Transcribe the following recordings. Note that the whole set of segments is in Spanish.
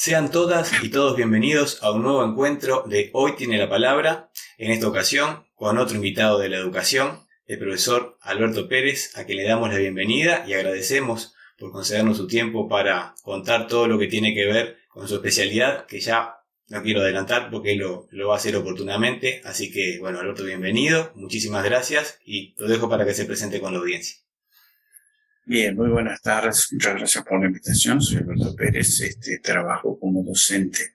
Sean todas y todos bienvenidos a un nuevo encuentro de Hoy Tiene la Palabra, en esta ocasión con otro invitado de la educación, el profesor Alberto Pérez, a quien le damos la bienvenida y agradecemos por concedernos su tiempo para contar todo lo que tiene que ver con su especialidad, que ya no quiero adelantar porque lo va a hacer oportunamente. Así que, bueno, Alberto, bienvenido, muchísimas gracias y lo dejo para que se presente con la audiencia. Bien, muy buenas tardes, muchas gracias por la invitación. Soy Alberto Pérez, trabajo como docente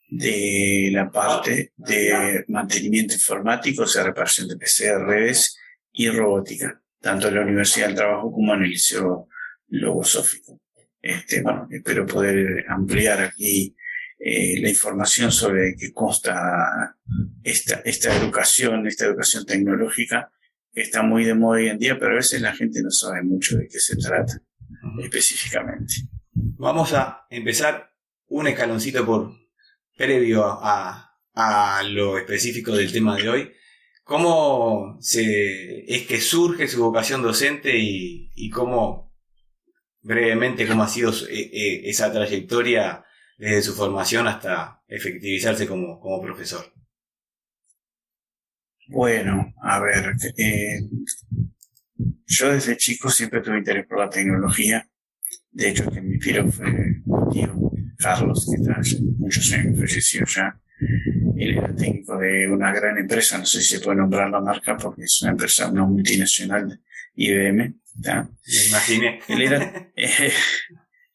de la parte de mantenimiento informático, o sea, reparación de PC, redes y robótica, tanto en la Universidad del Trabajo como en el Liceo Logosófico. Espero poder ampliar aquí la información sobre qué consta esta educación tecnológica, que está muy de moda hoy en día, pero a veces la gente no sabe mucho de qué se trata específicamente. Vamos a empezar un escaloncito previo a lo específico del tema de hoy. ¿Cómo es que surge su vocación docente y cómo, brevemente, cómo ha sido esa trayectoria desde su formación hasta efectivizarse como profesor? Bueno, a ver, yo desde chico siempre tuve interés por la tecnología. De hecho, que me inspiró fue mi tío Carlos, que hace muchos años falleció ya. Él era técnico de una gran empresa, no sé si se puede nombrar la marca porque es una empresa, una multinacional, IBM. ¿tá? Me imaginé.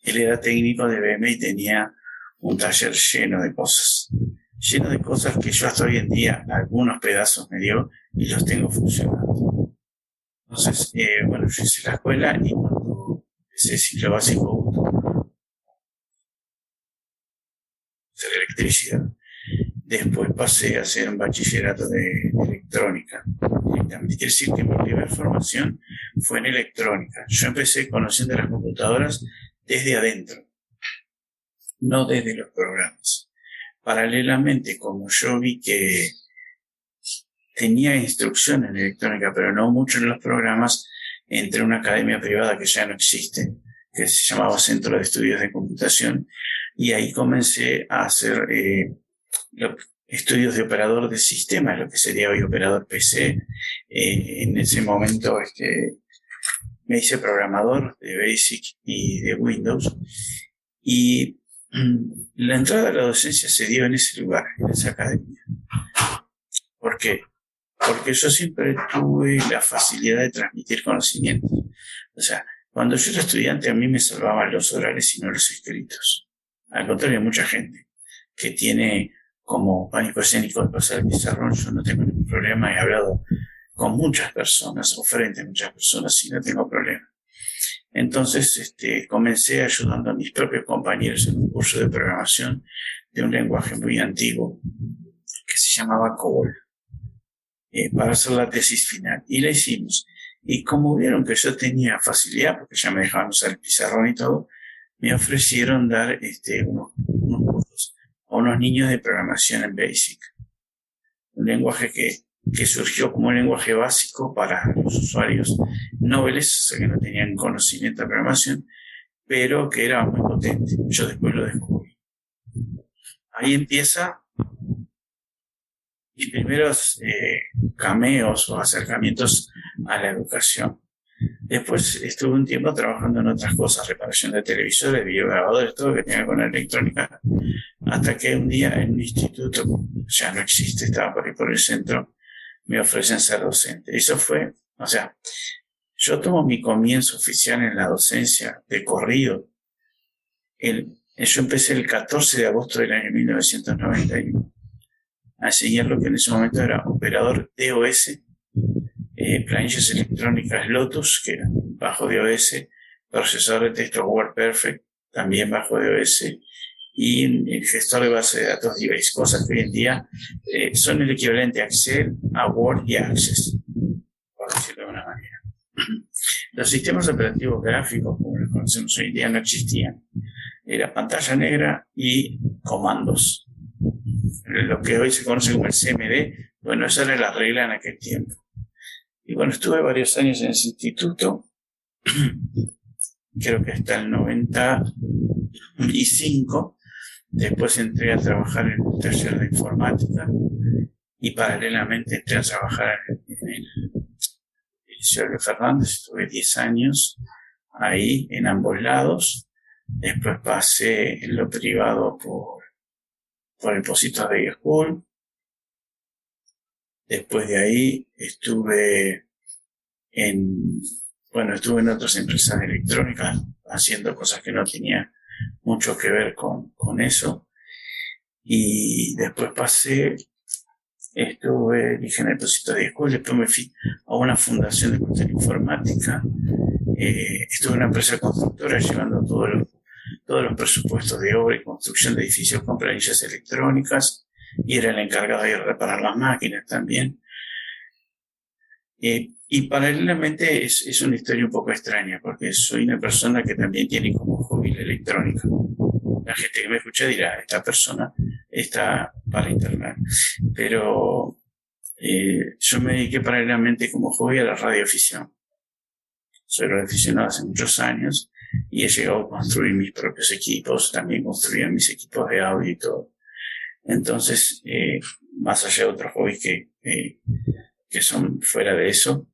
Él era técnico de IBM y tenía un taller lleno de cosas que yo hasta hoy en día, algunos pedazos me dio y los tengo funcionando. Entonces, yo hice la escuela y cuando empecé ciclo básico, hacer electricidad. Después pasé a hacer un bachillerato de electrónica. Directamente. Quiere decir que mi primera formación fue en electrónica. Yo empecé conociendo las computadoras desde adentro, no desde los programas. Paralelamente, como yo vi que tenía instrucción en electrónica, pero no mucho en los programas, entré a una academia privada que ya no existe, que se llamaba Centro de Estudios de Computación, y ahí comencé a hacer estudios de operador de sistema, lo que sería hoy operador PC. En ese momento me hice programador de BASIC y de Windows, y la entrada a la docencia se dio en ese lugar, en esa academia. ¿Por qué? Porque yo siempre tuve la facilidad de transmitir conocimientos. O sea, cuando yo era estudiante a mí me salvaban los orales y no los escritos. Al contrario, hay mucha gente que tiene como pánico escénico de pasar el pizarrón. Yo no tengo ningún problema, he hablado con muchas personas o frente a muchas personas y no tengo problema. Entonces comencé ayudando a mis propios compañeros en un curso de programación de un lenguaje muy antiguo que se llamaba COBOL, para hacer la tesis final, y la hicimos. Y como vieron que yo tenía facilidad, porque ya me dejaban usar el pizarrón y todo, me ofrecieron dar unos cursos a unos niños de programación en BASIC, un lenguaje que surgió como un lenguaje básico para los usuarios nobles, o sea que no tenían conocimiento de programación, pero que era muy potente. Yo después lo descubrí. Ahí empieza mis primeros cameos o acercamientos a la educación. Después estuve un tiempo trabajando en otras cosas, reparación de televisores, videograbadores, todo lo que tenga con la electrónica, hasta que un día en un instituto, ya no existe, estaba por ahí por el centro, me ofrecen ser docente. Eso fue, yo tomo mi comienzo oficial en la docencia de corrido. Yo empecé el 14 de agosto del año 1991 a enseñar lo que en ese momento era operador DOS, planillas electrónicas Lotus, que eran bajo DOS, procesador de texto WordPerfect, también bajo DOS, y el gestor de base de datos DBase, cosas que hoy en día son el equivalente a Excel, a Word y a Access, por decirlo de una manera. Los sistemas operativos gráficos, como los conocemos hoy en día, no existían. Era pantalla negra y comandos. Lo que hoy se conoce como el CMD, bueno, esa era la regla en aquel tiempo. Y bueno, estuve varios años en ese instituto, creo que hasta el 95, Después entré a trabajar en un taller de informática y paralelamente entré a trabajar en el Liceo de Fernández. Estuve 10 años ahí en ambos lados. Después pasé en lo privado por el Positos de School. Después de ahí estuve en otras empresas electrónicas haciendo cosas que no tenían mucho que ver con eso. Y después dije en el Positos de School, después me fui a una fundación de cuestión informática. Estuve en una empresa constructora llevando todos los presupuestos de obra y construcción de edificios con planillas electrónicas, y era el encargado de reparar las máquinas también. Y paralelamente es una historia un poco extraña, porque soy una persona que también tiene como hobby la electrónica. La gente que me escucha dirá, esta persona está para internar. Pero yo me dediqué paralelamente como hobby a la radioafición. Soy radioaficionado hace muchos años y he llegado a construir mis propios equipos, también construía mis equipos de audio y todo. Entonces, más allá de otros hobbies que son fuera de eso,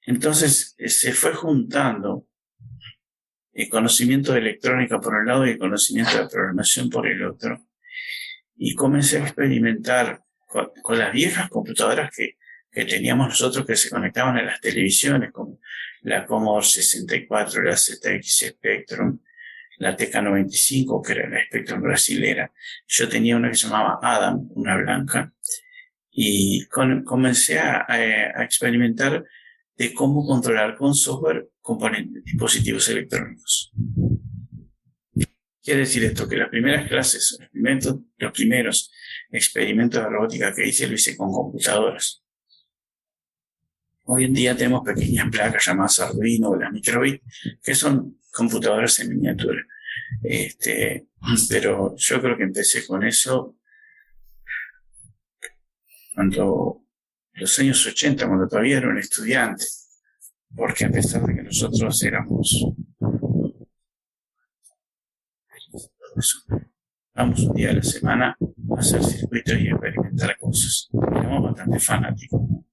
entonces se fue juntando el conocimiento de electrónica por un lado y el conocimiento de programación por el otro, y comencé a experimentar con las viejas computadoras que teníamos nosotros, que se conectaban a las televisiones, como la Commodore 64, la ZX Spectrum, la TK95, que era la Spectrum brasilera. Yo tenía una que se llamaba Adam, una blanca, y comencé a experimentar de cómo controlar con software componentes, dispositivos electrónicos. Quiere decir esto, que las primeras clases, los primeros experimentos de robótica que hice, lo hice con computadoras. Hoy en día tenemos pequeñas placas llamadas Arduino o las Microbit, que son computadoras en miniatura. Pero yo creo que empecé con eso cuando los años 80, cuando todavía era un estudiante, porque a pesar de que nosotros vamos un día a la semana a hacer circuitos y experimentar cosas. Éramos bastante fanáticos, ¿no?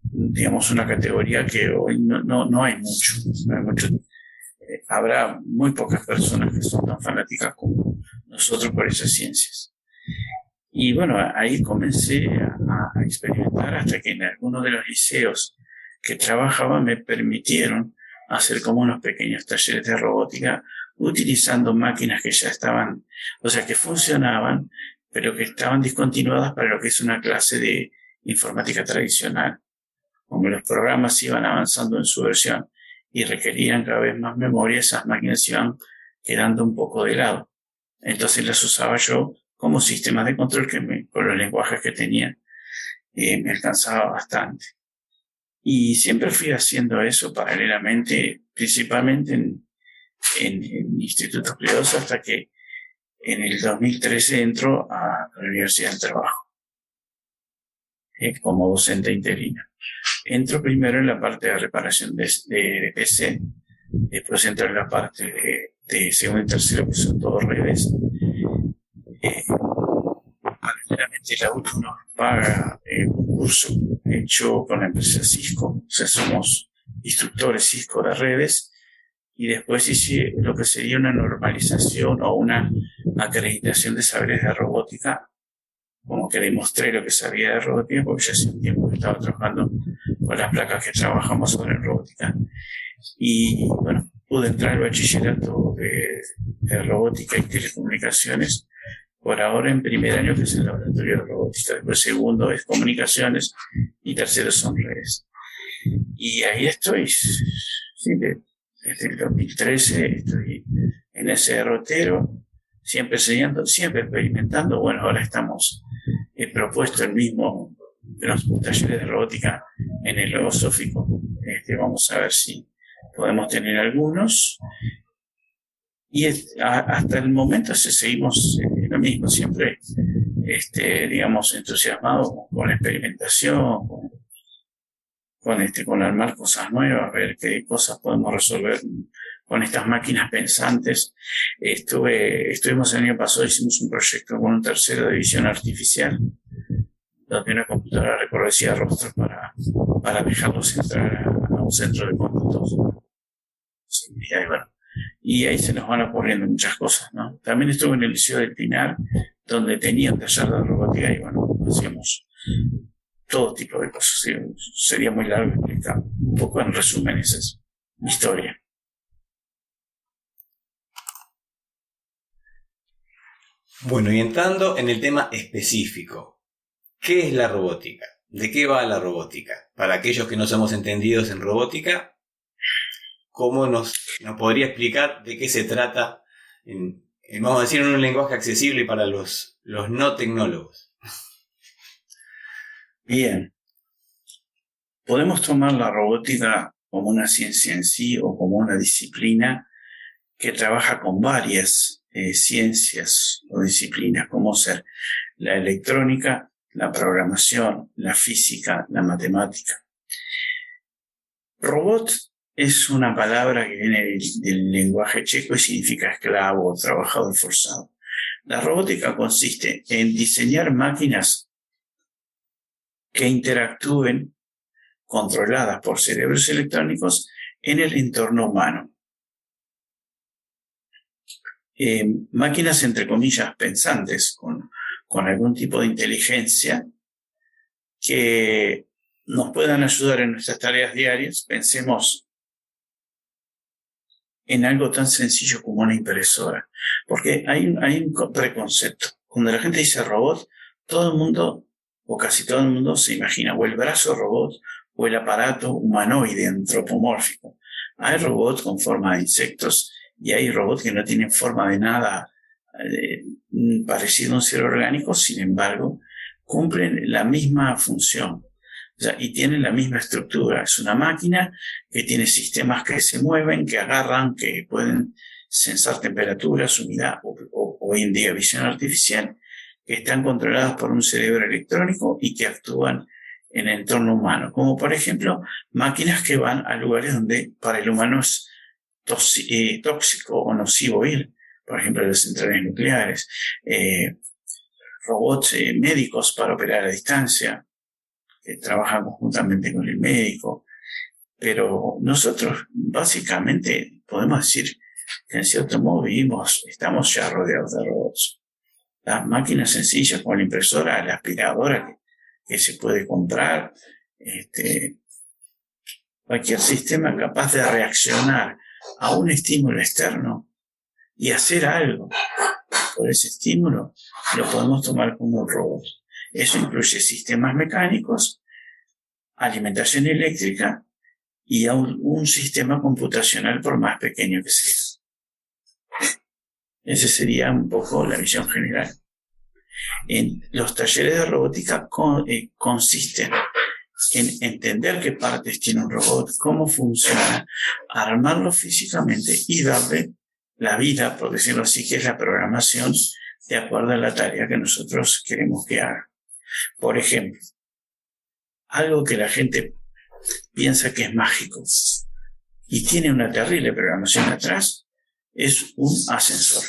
Digamos una categoría que hoy no hay mucho. No hay mucho. Habrá muy pocas personas que son tan fanáticas como nosotros por esas ciencias. Y bueno, ahí comencé a experimentar hasta que en algunos de los liceos que trabajaba me permitieron hacer como unos pequeños talleres de robótica utilizando máquinas que ya estaban, o sea, que funcionaban, pero que estaban discontinuadas para lo que es una clase de informática tradicional. Como los programas iban avanzando en su versión y requerían cada vez más memoria, esas máquinas iban quedando un poco de lado. Entonces las usaba yo como sistemas de control que con los lenguajes que tenía me alcanzaba bastante. Y siempre fui haciendo eso paralelamente, principalmente en institutos privados, hasta que en el 2013 entro a la Universidad del Trabajo como docente interino. Entro primero en la parte de reparación de PC, después entro en la parte de segundo y tercero, que son todos redes. Paralelamente la UTU nos paga un curso hecho con la empresa Cisco, o sea, somos instructores Cisco de redes, y después hice lo que sería una normalización o una acreditación de saberes de robótica, como que demostré lo que sabía de robótica, porque ya hace un tiempo que estaba trabajando con las placas que trabajamos ahora en robótica. Y bueno, pude entrar al bachillerato de robótica y telecomunicaciones, por ahora en primer año, que es el laboratorio de robótica, después segundo es comunicaciones y tercero son redes. Y ahí estoy, sí, desde el 2013 estoy en ese derrotero, siempre enseñando, siempre experimentando. Bueno, ahora he propuesto el mismo de los talleres de robótica en el Logosófico. Vamos a ver si podemos tener algunos. Y hasta el momento seguimos lo mismo, siempre, digamos, entusiasmados con la experimentación, con armar cosas nuevas, ver qué cosas podemos resolver con estas máquinas pensantes. Estuvimos el año pasado, hicimos un proyecto con un tercero de visión artificial, donde una computadora reconocía rostros para dejarlos entrar a un centro de cómputos. Y ahí se nos van ocurriendo muchas cosas, ¿no? También estuve en el Liceo del Pinar, donde tenía un taller de robótica y hacíamos todo tipo de cosas. ¿Sí? Sería muy largo explicar. Un poco en resumen, esa es mi historia. Bueno, y entrando en el tema específico, ¿qué es la robótica? ¿De qué va la robótica? Para aquellos que no somos entendidos en robótica, ¿cómo nos podría explicar de qué se trata, vamos a decir, en un lenguaje accesible para los no tecnólogos? Bien. Podemos tomar la robótica como una ciencia en sí o como una disciplina que trabaja con varias ciencias o disciplinas, como ser la electrónica, la programación, la física, la matemática. Robot es una palabra que viene del lenguaje checo y significa esclavo o trabajador forzado. La robótica consiste en diseñar máquinas que interactúen controladas por cerebros electrónicos en el entorno humano. Máquinas, entre comillas, pensantes, con algún tipo de inteligencia que nos puedan ayudar en nuestras tareas diarias. Pensemos en algo tan sencillo como una impresora, porque hay un preconcepto. Cuando la gente dice robot, todo el mundo, o casi todo el mundo, se imagina o el brazo robot o el aparato humanoide antropomórfico. Hay robots con forma de insectos y hay robots que no tienen forma de nada parecido a un ser orgánico, sin embargo, cumplen la misma función. O sea, y tienen la misma estructura. Es una máquina que tiene sistemas que se mueven, que agarran, que pueden sensar temperaturas, humedad o hoy en día visión artificial, que están controladas por un cerebro electrónico y que actúan en el entorno humano. Como por ejemplo, máquinas que van a lugares donde para el humano es tóxico o nocivo ir. Por ejemplo, las centrales nucleares. Robots médicos para operar a distancia, que trabajan conjuntamente con el médico. Pero nosotros básicamente podemos decir que en cierto modo estamos ya rodeados de robots. Las máquinas sencillas como la impresora, la aspiradora que se puede comprar, cualquier sistema capaz de reaccionar a un estímulo externo y hacer algo por ese estímulo, lo podemos tomar como un robot. Eso incluye sistemas mecánicos, alimentación eléctrica y un sistema computacional por más pequeño que sea. Esa sería un poco la visión general. En los talleres de robótica consisten en entender qué partes tiene un robot, cómo funciona, armarlo físicamente y darle la vida, por decirlo así, que es la programación de acuerdo a la tarea que nosotros queremos que haga. Por ejemplo, algo que la gente piensa que es mágico y tiene una terrible programación atrás es un ascensor.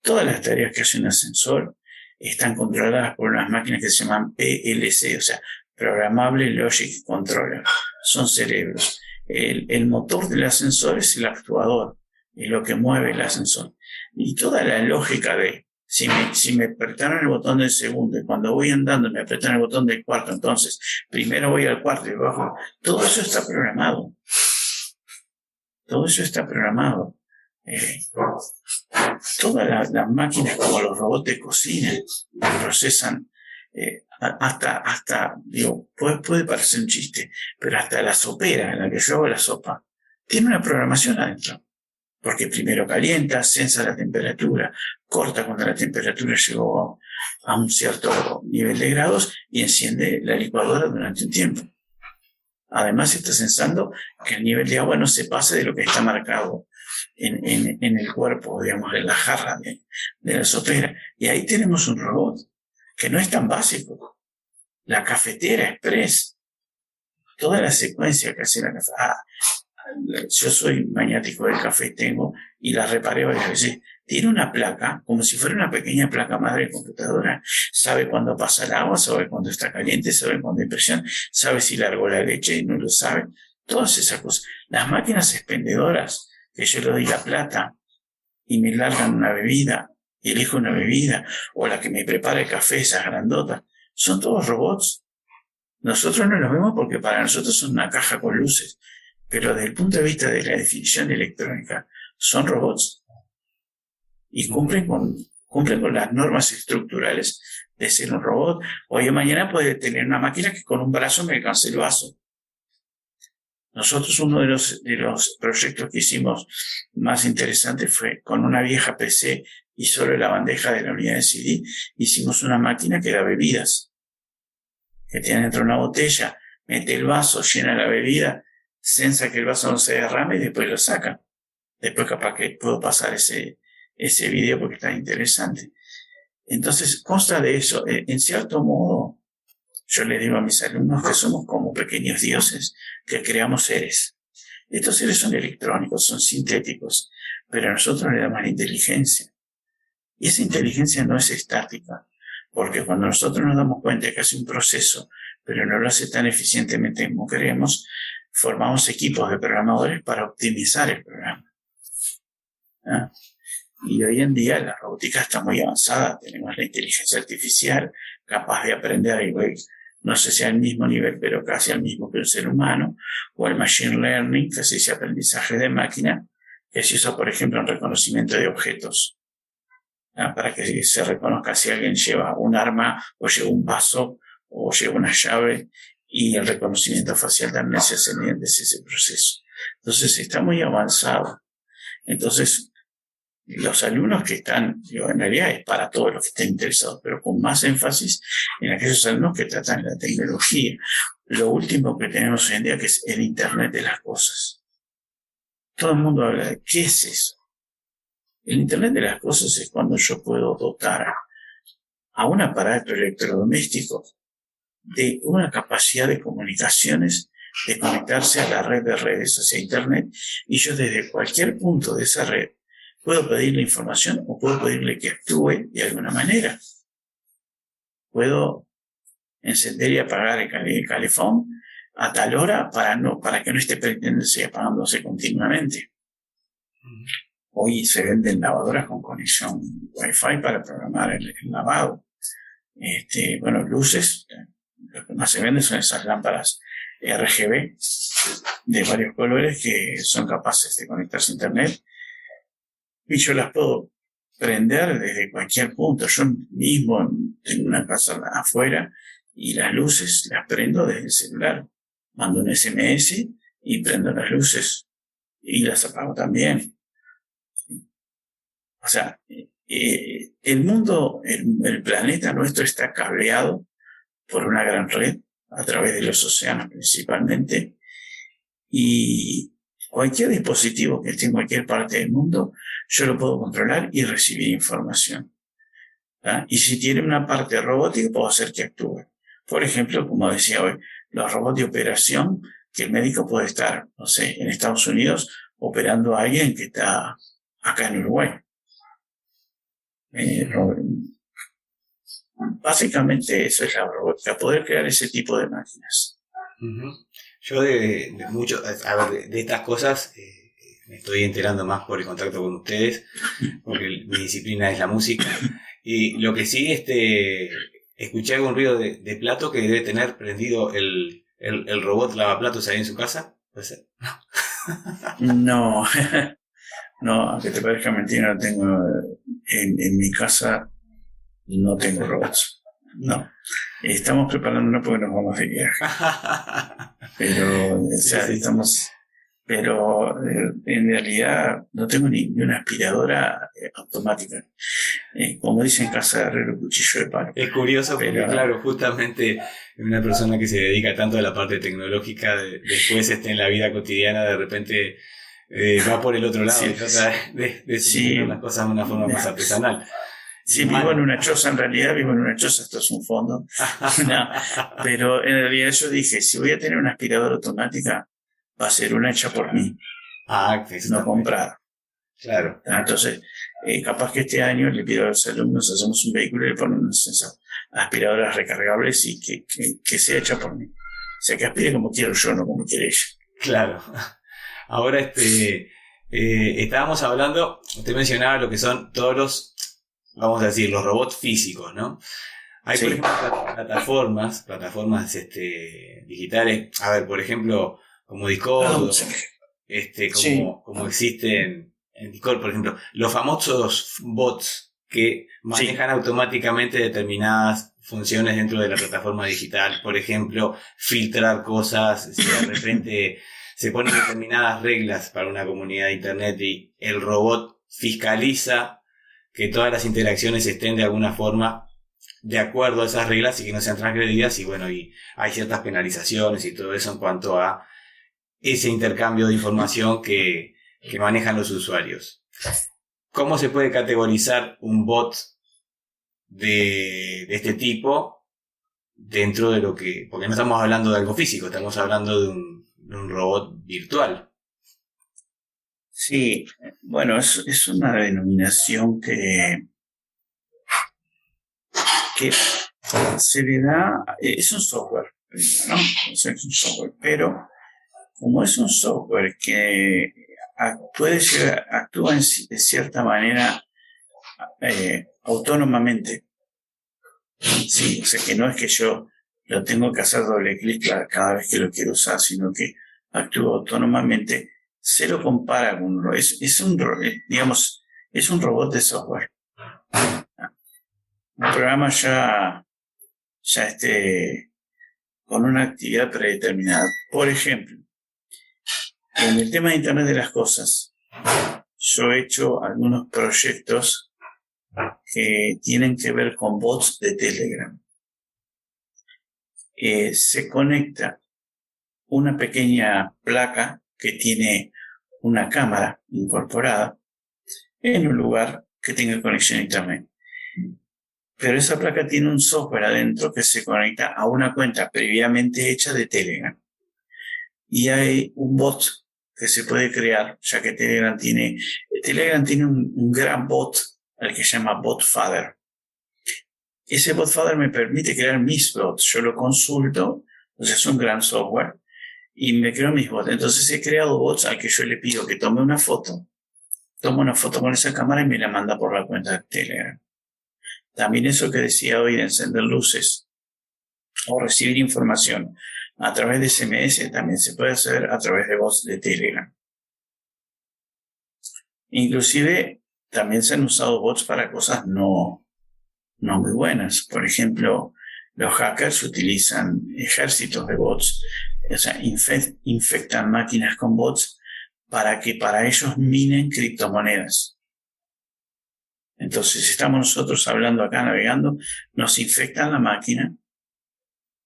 Todas las tareas que hace un ascensor están controladas por unas máquinas que se llaman PLC, o sea, Programmable Logic Controller. Son cerebros. El motor del ascensor es el actuador, es lo que mueve el ascensor. Y toda la lógica de si me apretaron el botón del segundo y cuando voy andando me apretan el botón del cuarto, entonces primero voy al cuarto y bajo, todo eso está programado. Todo eso está programado. Todas las máquinas como los robots de cocina procesan hasta digo, puede parecer un chiste, pero hasta la sopera en la que yo hago la sopa tiene una programación adentro, porque primero calienta, sensa la temperatura, corta cuando la temperatura llegó a un cierto nivel de grados y enciende la licuadora durante un tiempo. Además está sensando que el nivel de agua no se pase de lo que está marcado en el cuerpo, digamos, en la jarra de la sopera. Y ahí tenemos un robot que no es tan básico. La cafetera express, toda la secuencia que hace la cafetera. yo soy maniático del café, y la reparé varias veces. Tiene una placa, como si fuera una pequeña placa madre de computadora. Sabe cuándo pasa el agua, sabe cuándo está caliente, sabe cuándo hay presión, sabe si largó la leche y no lo sabe. Todas esas cosas. Las máquinas expendedoras, que yo le doy la plata y me largan una bebida, y elijo una bebida, o la que me prepara el café, esas grandotas, son todos robots. Nosotros no los vemos porque para nosotros son una caja con luces, pero desde el punto de vista de la definición electrónica, son robots y cumplen con las normas estructurales de ser un robot. Hoy o mañana puede tener una máquina que con un brazo me alcance el vaso. Nosotros uno de los proyectos que hicimos más interesantes fue con una vieja PC y solo la bandeja de la unidad de CD, hicimos una máquina que da bebidas, que tiene dentro una botella, mete el vaso, llena la bebida, sensa que el vaso no se derrame y después lo saca. Después capaz que puedo pasar ese video porque está interesante. Entonces, consta de eso. En cierto modo, yo le digo a mis alumnos que somos como pequeños dioses que creamos seres. Estos seres son electrónicos, son sintéticos, pero nosotros le damos la inteligencia. Y esa inteligencia no es estática, porque cuando nosotros nos damos cuenta que hace un proceso, pero no lo hace tan eficientemente como queremos, formamos equipos de programadores para optimizar el programa. ¿Ah? Y hoy en día la robótica está muy avanzada, tenemos la inteligencia artificial capaz de aprender igual, no sé si al mismo nivel, pero casi al mismo que el ser humano, o el machine learning, que se dice aprendizaje de máquina, que se usa, por ejemplo, en reconocimiento de objetos, para que se reconozca si alguien lleva un arma, o lleva un vaso, o lleva una llave, y el reconocimiento facial también se hace mediante ese proceso. Entonces está muy avanzado. Entonces, los alumnos que están, en realidad es para todos los que estén interesados, pero con más énfasis en aquellos alumnos que tratan la tecnología. Lo último que tenemos hoy en día que es el Internet de las cosas. Todo el mundo habla de ¿qué es eso? El Internet de las cosas es cuando yo puedo dotar a un aparato electrodoméstico de una capacidad de comunicaciones, de conectarse a la red de redes hacia Internet, y yo desde cualquier punto de esa red puedo pedirle información o puedo pedirle que actúe de alguna manera. Puedo encender y apagar el calefón a tal hora para que no esté prendiéndose y apagándose continuamente. Hoy se venden lavadoras con conexión Wi-Fi para programar el lavado. Luces, lo que más se vende son esas lámparas RGB de varios colores que son capaces de conectarse a Internet. Y yo las puedo prender desde cualquier punto. Yo mismo tengo una casa afuera y las luces las prendo desde el celular. Mando un SMS y prendo las luces y las apago también. O sea, el mundo, el planeta nuestro está cableado por una gran red a través de los océanos principalmente, y cualquier dispositivo que esté en cualquier parte del mundo, yo lo puedo controlar y recibir información. ¿Ah? Y si tiene una parte robótica, puedo hacer que actúe. Por ejemplo, como decía hoy, los robots de operación, que el médico puede estar, no sé, en Estados Unidos, operando a alguien que está acá en Uruguay. Básicamente eso es la robótica, poder crear ese tipo de máquinas. Yo de estas cosas me estoy enterando más por el contacto con ustedes, porque mi disciplina es la música, y lo que sí, escuché algún ruido de plato que debe tener prendido el robot lavaplatos ahí en su casa, ¿puede ser? No, no, aunque te parezca mentira, no tengo, en mi casa no tengo robots, no. Estamos preparándonos porque nos vamos de viaje. Pero, pero en realidad no tengo ni una aspiradora automática. Como dicen en casa de herrero, cuchillo de palo. Es curioso porque, claro, justamente una persona que se dedica tanto a la parte tecnológica, después en la vida cotidiana, de repente va por el otro lado y trata de hacer las cosas de una forma más artesanal. Sí, vivo en una choza, esto es un fondo. No, pero en realidad yo dije, si voy a tener una aspiradora automática, va a ser una hecha por mí, no comprada. Claro. Entonces, capaz que este año le pido a los alumnos, hacemos un vehículo y le ponemos esas aspiradoras recargables y que sea hecha por mí. O sea, que aspire como quiero yo, no como quiere ella. Claro. Ahora, estábamos hablando, usted mencionaba lo que son todos los, vamos a decir, los robots físicos, ¿no? Hay, Sí. por ejemplo, plataformas digitales, a ver, por ejemplo, como Discord, como existen en Discord, por ejemplo, los famosos bots que manejan automáticamente determinadas funciones dentro de la plataforma digital, por ejemplo, filtrar cosas, si de repente se ponen determinadas reglas para una comunidad de internet y el robot fiscaliza que todas las interacciones estén de alguna forma de acuerdo a esas reglas y que no sean transgredidas, y bueno, y hay ciertas penalizaciones y todo eso en cuanto a ese intercambio de información que manejan los usuarios. ¿Cómo se puede categorizar un bot de este tipo dentro de lo que... Porque no estamos hablando de algo físico, estamos hablando de un robot virtual. Sí, bueno, es una denominación que se le da, es un software, ¿no? Es un software, pero como es un software que actúa de cierta manera autónomamente, sí, o sea que no es que yo lo tengo que hacer doble clic cada vez que lo quiero usar, sino que actúa autónomamente, se lo compara con un robot, es un robot de software. Un programa ya con una actividad predeterminada. Por ejemplo, en el tema de Internet de las Cosas, yo he hecho algunos proyectos que tienen que ver con bots de Telegram. Se conecta una pequeña placa que tiene una cámara incorporada en un lugar que tenga conexión a Internet. Pero esa placa tiene un software adentro que se conecta a una cuenta previamente hecha de Telegram. Y hay un bot que se puede crear, ya que Telegram tiene un gran bot, al que se llama BotFather. Ese BotFather me permite crear mis bots. Yo lo consulto, entonces es un gran software, y me creo mis bots. Entonces he creado bots al que yo le pido que tome una foto, toma una foto con esa cámara y me la manda por la cuenta de Telegram. También eso que decía hoy de encender luces o recibir información a través de SMS también se puede hacer a través de bots de Telegram. Inclusive también se han usado bots para cosas no muy buenas. Por ejemplo, los hackers utilizan ejércitos de bots, o sea, infectan máquinas con bots para que para ellos minen criptomonedas. Entonces, estamos nosotros hablando acá, navegando, nos infectan la máquina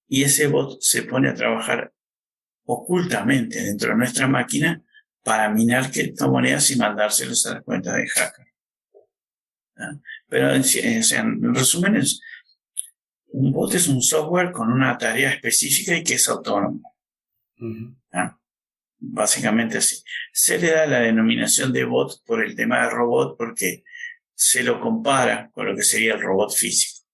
y ese bot se pone a trabajar ocultamente dentro de nuestra máquina para minar criptomonedas y mandárselos a la cuenta de hacker. Pero, en resumen, un bot es un software con una tarea específica y que es autónomo. Básicamente así. Se le da la denominación de bot por el tema de robot porque se lo compara con lo que sería el robot físico.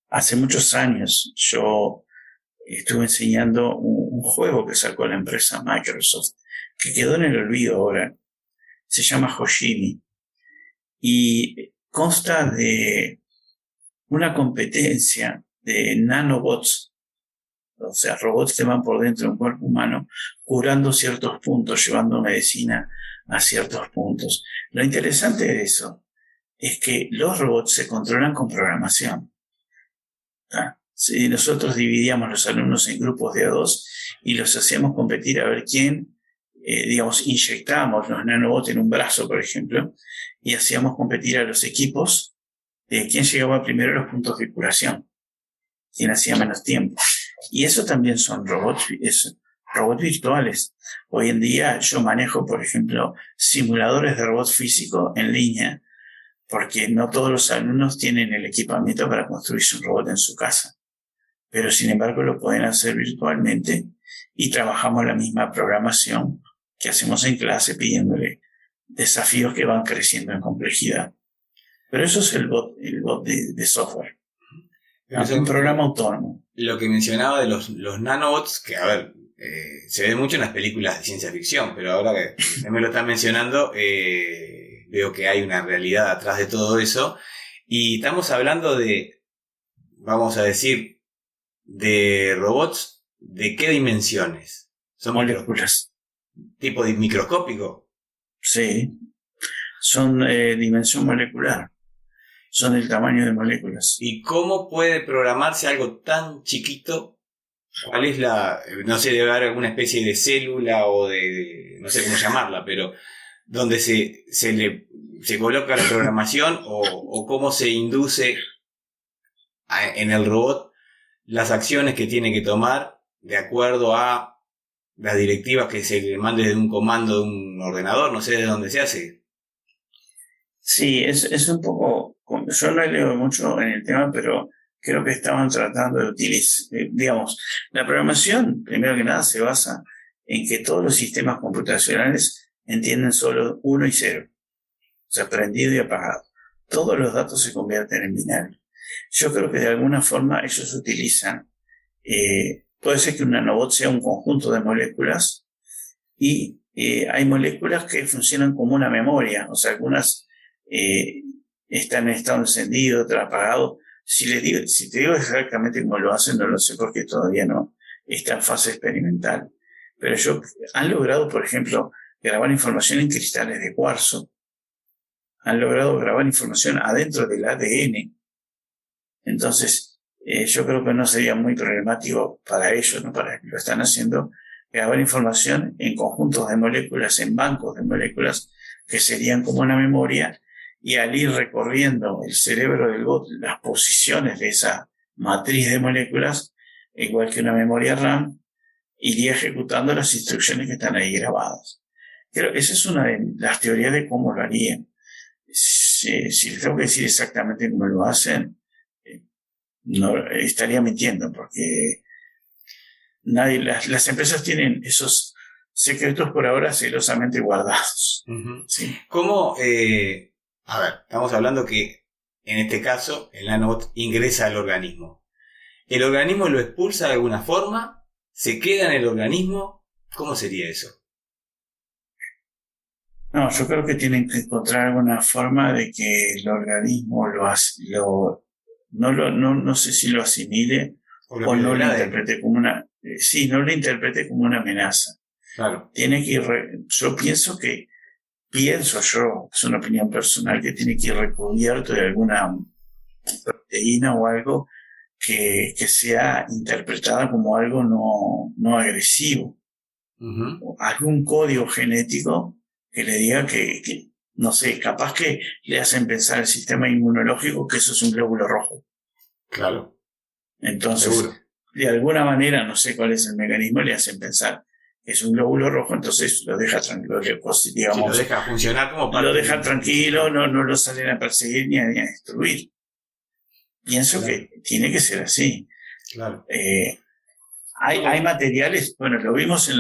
Hace muchos años yo estuve enseñando un juego que sacó la empresa Microsoft, que quedó en el olvido ahora. Se llama Hojimi y consta de una competencia de nanobots, o sea, robots que van por dentro de un cuerpo humano, curando ciertos puntos, llevando medicina a ciertos puntos. Lo interesante de eso es que los robots se controlan con programación. Si nosotros dividíamos los alumnos en grupos de a dos y los hacíamos competir a ver quién, inyectábamos los nanobots en un brazo, por ejemplo, y hacíamos competir a los equipos de quién llegaba primero a los puntos de curación, quién hacía menos tiempo. Y eso también son robots virtuales. Hoy en día yo manejo, por ejemplo, simuladores de robots físicos en línea, porque no todos los alumnos tienen el equipamiento para construirse un robot en su casa. pero sin embargo lo pueden hacer virtualmente y trabajamos la misma programación que hacemos en clase pidiéndole desafíos que van creciendo en complejidad. Pero eso es el bot de software. Es un programa autónomo. Lo que mencionaba de los nanobots, que a ver, se ve mucho en las películas de ciencia ficción, pero ahora que me lo están mencionando, veo que hay una realidad atrás de todo eso. Y estamos hablando de, vamos a decir, de robots, ¿de qué dimensiones? Son moléculas. ¿Tipo de microscópico? Sí, son dimensión molecular. Son del tamaño de moléculas. ¿Y cómo puede programarse algo tan chiquito? ¿Cuál es no sé, debe haber alguna especie de célula o no sé cómo llamarla, pero donde se coloca la programación o cómo se induce en el robot las acciones que tiene que tomar de acuerdo a las directivas que se le mande de un comando de un ordenador, no sé de dónde se hace. Sí, es un poco... Yo no leo mucho en el tema, pero creo que estaban tratando de utilizar, digamos, la programación, primero que nada, se basa en que todos los sistemas computacionales entienden solo 1 y 0. O sea, prendido y apagado. Todos los datos se convierten en binario. Yo creo que de alguna forma ellos utilizan, puede ser que un nanobot sea un conjunto de moléculas y hay moléculas que funcionan como una memoria, o sea, algunas están en estado encendido, otras apagado. Si te digo exactamente cómo lo hacen, no lo sé porque todavía no está en fase experimental. Pero han logrado, por ejemplo, grabar información en cristales de cuarzo. Han logrado grabar información adentro del ADN. Entonces, yo creo que no sería muy problemático para ellos, ¿no? Para que lo están haciendo, grabar información en conjuntos de moléculas, en bancos de moléculas que serían como una memoria, y al ir recorriendo el cerebro del bot las posiciones de esa matriz de moléculas, igual que una memoria RAM, iría ejecutando las instrucciones que están ahí grabadas. Creo que esa es una de las teorías de cómo lo harían. Si les tengo que decir exactamente cómo lo hacen, no estaría mintiendo, porque las empresas tienen esos secretos por ahora celosamente guardados. Uh-huh. ¿Sí? ¿Cómo? A ver, estamos hablando que en este caso el nanobot ingresa al organismo. ¿El organismo lo expulsa de alguna forma? ¿Se queda en el organismo? ¿Cómo sería eso? No, yo creo que tienen que encontrar alguna forma de que el organismo no sé si lo asimile o no lo interprete como una... sí, no lo interprete como una amenaza. Claro. Tiene que ir... Yo pienso, es una opinión personal, que tiene que ir recubierto de alguna proteína o algo que sea interpretada como algo no agresivo. Uh-huh. Algún código genético que le diga que, no sé, capaz que le hacen pensar al sistema inmunológico que eso es un glóbulo rojo. Claro. Entonces, seguro, de alguna manera, no sé cuál es el mecanismo, le hacen pensar que es un glóbulo rojo, entonces lo deja tranquilo, digamos. Sí, lo deja funcionar como parte. Lo deja tranquilo, no lo salen a perseguir ni a destruir. Pienso claro. Que tiene que ser así. Claro. Hay materiales, bueno, lo vimos en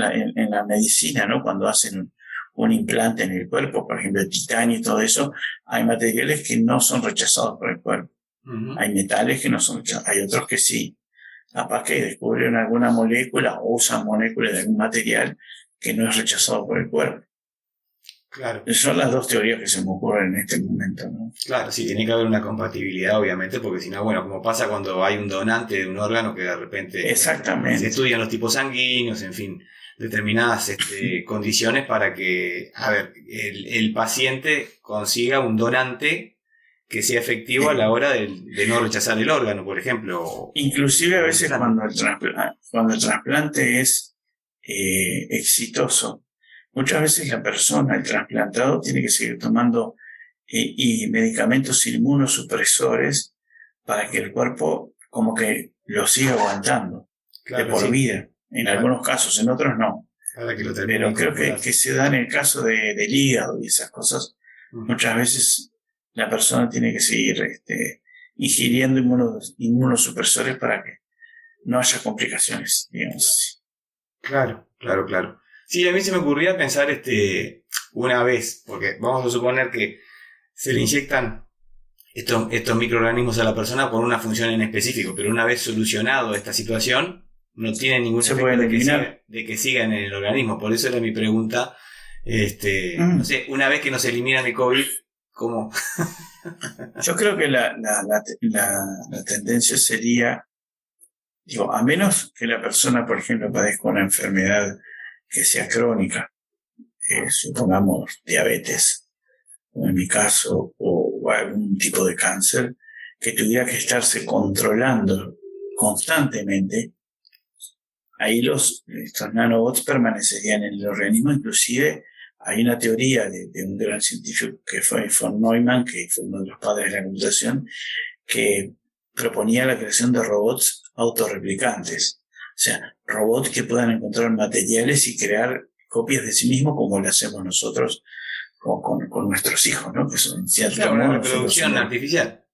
la medicina, ¿no? Cuando hacen un implante en el cuerpo, por ejemplo, el titanio y todo eso, hay materiales que no son rechazados por el cuerpo. Uh-huh. Hay metales que no son rechazados, hay otros que sí. Capaz que descubren alguna molécula o usan moléculas de algún material que no es rechazado por el cuerpo. Claro. Son las dos teorías que se me ocurren en este momento, ¿no? Claro, sí, tiene que haber una compatibilidad, obviamente, porque si no, bueno, como pasa cuando hay un donante de un órgano que de repente... Exactamente. Se estudian los tipos sanguíneos, en fin, determinadas condiciones para que, a ver, el paciente consiga un donante que sea efectivo a la hora de no rechazar el órgano, por ejemplo. Inclusive a veces cuando el trasplante es exitoso, muchas veces la persona, el trasplantado, tiene que seguir tomando y medicamentos inmunosupresores para que el cuerpo como que lo siga aguantando, claro, de por vida. En algunos casos, en otros no. Para que lo pero creo que se da en el caso del hígado y esas cosas. Uh-huh. Muchas veces la persona tiene que seguir ingiriendo inmunosupresores para que no haya complicaciones, digamos. Claro. Sí, a mí se me ocurría pensar una vez, porque vamos a suponer que se le inyectan estos microorganismos a la persona por una función en específico, pero una vez solucionado esta situación, no tiene ningún Se efecto pueden eliminar. de que sigan en el organismo. Por eso era mi pregunta. No sé, una vez que nos eliminan el COVID, ¿cómo? Yo creo que la tendencia sería, digo, a menos que la persona, por ejemplo, padezca una enfermedad que sea crónica, supongamos diabetes, o en mi caso, o algún tipo de cáncer, que tuviera que estarse controlando constantemente, ahí estos nanobots permanecerían en el organismo. Inclusive hay una teoría de un gran científico que fue von Neumann, que fue uno de los padres de la computación, que proponía la creación de robots autorreplicantes. O sea, robots que puedan encontrar materiales y crear copias de sí mismos, como lo hacemos nosotros con nuestros hijos, ¿no? Que son, en cierto modo, una reproducción artificial.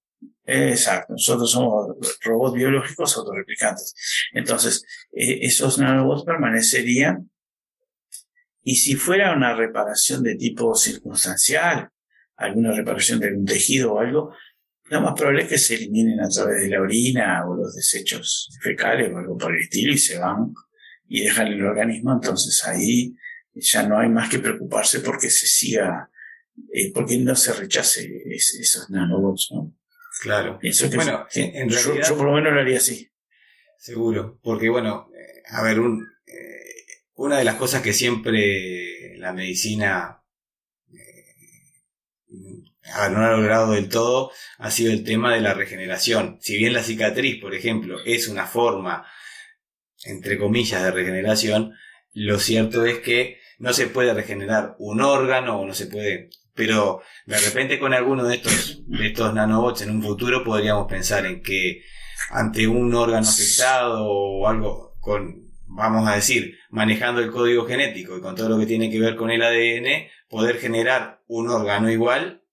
Exacto, nosotros somos robots biológicos autorreplicantes. Entonces, esos nanobots permanecerían, y si fuera una reparación de tipo circunstancial, alguna reparación de un tejido o algo, lo más probable es que se eliminen a través de la orina o los desechos fecales o algo por el estilo, y se van y dejan el organismo. Entonces ahí ya no hay más que preocuparse porque se siga, porque no se rechace esos nanobots, ¿no? Claro. Pienso que bueno, en realidad, yo por lo menos lo haría así. Seguro, porque bueno, a ver, una de las cosas que siempre la medicina no ha logrado del todo ha sido el tema de la regeneración. Si bien la cicatriz, por ejemplo, es una forma, entre comillas, de regeneración, lo cierto es que no se puede regenerar un órgano, o no se puede... Pero de repente con alguno de estos nanobots en un futuro podríamos pensar en que ante un órgano afectado o algo vamos a decir, manejando el código genético y con todo lo que tiene que ver con el ADN, poder generar un órgano igual,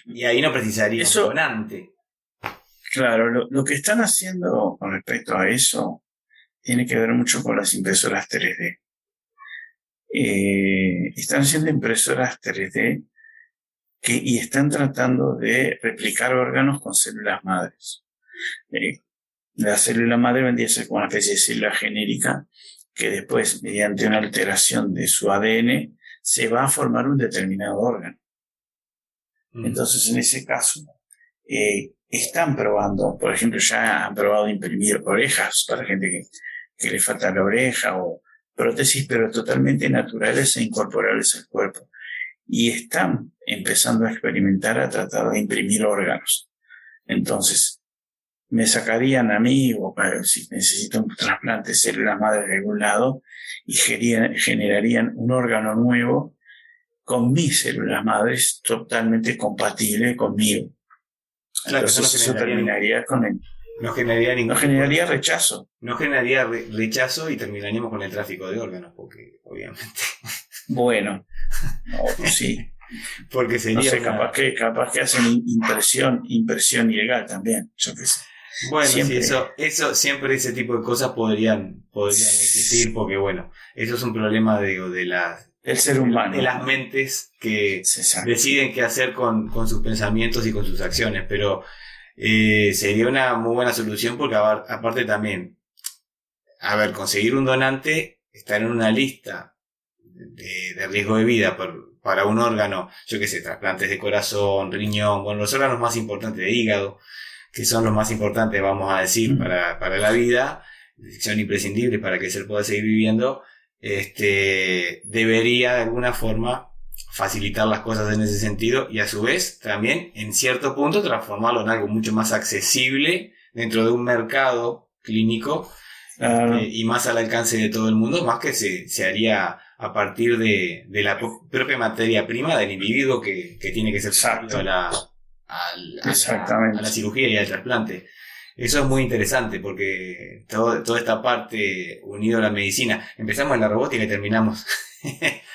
y ahí no precisaría un donante. Claro, lo que están haciendo con respecto a eso tiene que ver mucho con las impresoras 3D. Están haciendo impresoras 3D y están tratando de replicar órganos con células madres. La célula madre vendría a ser como una especie de célula genérica que después, mediante una alteración de su ADN, se va a formar un determinado órgano. Entonces, en ese caso, están probando, por ejemplo, ya han probado imprimir orejas para gente que le falta la oreja, o prótesis, pero totalmente naturales e incorporables al cuerpo. Y están empezando a experimentar, a tratar de imprimir órganos. Entonces, me sacarían a mí, o si necesito un trasplante de células madre de algún lado, y generarían un órgano nuevo con mis células madres totalmente compatible conmigo. Claro, entonces eso terminaría con el... No generaría rechazo. No generaría rechazo y terminaríamos con el tráfico de órganos, porque obviamente... Bueno, no, sí. Porque sería... No sé, capaz que hacen impresión ilegal también, yo qué sé. Bueno, siempre. Sí, eso siempre, ese tipo de cosas podrían existir, porque bueno, eso es un problema de las... El ser humano. De las mentes que deciden qué hacer con sus pensamientos y con sus acciones, pero sería una muy buena solución, porque aparte también, conseguir un donante, estar en una lista de riesgo de vida para un órgano, yo qué sé, trasplantes de corazón, riñón, bueno, los órganos más importantes de hígado, que son los más importantes, vamos a decir, para la vida, son imprescindibles para que el ser pueda seguir viviendo. Debería de alguna forma facilitar las cosas en ese sentido, y a su vez también en cierto punto transformarlo en algo mucho más accesible dentro de un mercado clínico, y más al alcance de todo el mundo, más que se haría a partir de la propia materia prima del individuo que tiene que ser sometido a la cirugía y al trasplante. Eso es muy interesante, porque toda esta parte unido a la medicina, empezamos en la robótica y terminamos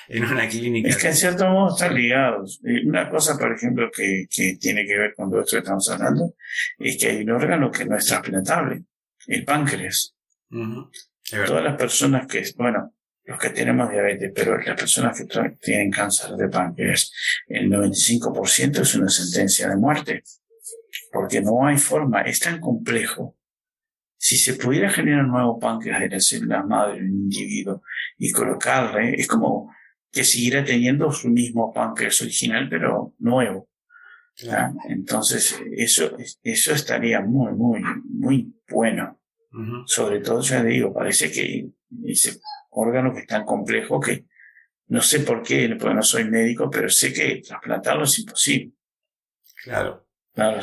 en una clínica. Es que en cierto modo están ligados. Una cosa, por ejemplo, que tiene que ver con todo esto que estamos hablando, es que hay un órgano que no es trasplantable. el páncreas. Ujú. Todas las personas que, bueno, los que tenemos diabetes, pero las personas que tienen cáncer de páncreas, el 95% es una sentencia de muerte, porque no hay forma, es tan complejo. Si se pudiera generar un nuevo páncreas de las células madre en un individuo y colocarle, es como que siguiera teniendo su mismo páncreas original, pero nuevo. Claro. Entonces, eso estaría muy, muy, muy bueno. Uh-huh. Sobre todo, ya digo, parece que ese órgano que es tan complejo que no sé por qué, porque no soy médico, pero sé que trasplantarlo es imposible. Claro. Claro.